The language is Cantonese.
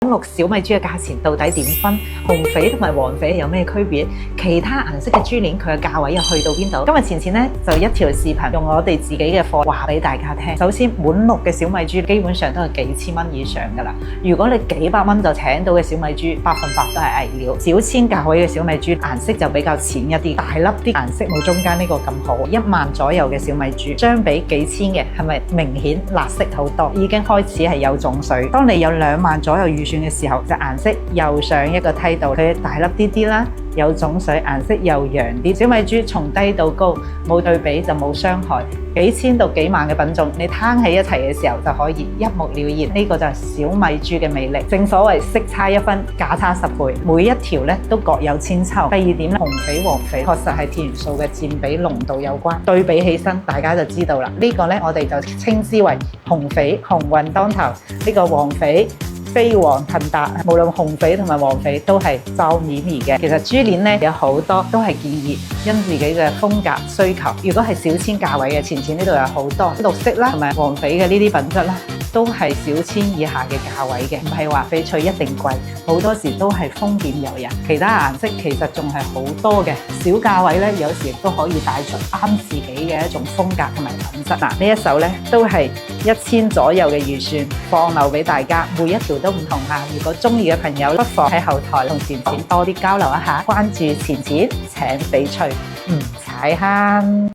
綠小米珠嘅價錢到底點分？紅翡同埋黃翡有咩區別？其他顏色嘅珠鏈佢嘅價位又去到邊度？今日錢呢就一條視頻用我哋自己嘅貨話俾大家聽。首先滿綠嘅小米珠基本上都係幾千蚊以上噶啦。如果你幾百蚊就請到嘅小米珠，100%都係偽料。小千價位嘅小米珠顏色就比較淺一啲，大粒啲，顏色冇中間呢個咁好。1萬左右嘅小米珠相比幾千嘅係咪明顯辣色好多？已經開始係有種水。當你有2萬左右預算嘅時候，就顏色又上一個梯度，佢大粒啲啲啦，有種水，顏色又揚啲。小米珠從低到高冇對比就冇傷害，幾千到幾萬嘅品種，你攤喺一齊嘅時候就可以一目了然。呢個就係小米珠嘅魅力。正所謂色差1分，價差10倍，每一條咧都各有千秋。第二點咧，紅翡黃翡確實係天然素嘅佔比濃度有關，對比起身大家就知道啦。呢個咧我哋就稱之為紅翡紅運當頭，呢個黃翡飛黃騰達。無論紅翡同埋黃翡都係皺咪咪嘅。其實珠鏈咧有好多都係建議因自己嘅風格需求。如果係小千價位嘅，錢呢度有好多綠色啦同埋黃翡嘅呢啲品質啦，都係小千以下嘅價位嘅，唔係話翡翠一定貴，好多時都係豐儉由人。其他顏色其實仲係好多嘅，小價位咧有時亦都可以帶出啱自己嘅一種風格同埋品質。嗱，呢一手咧都係1000左右嘅預算，放漏俾大家，每一條都唔同啊！如果中意嘅朋友，不妨喺後台同錢多啲交流一下，關注錢請翡翠，唔踩坑。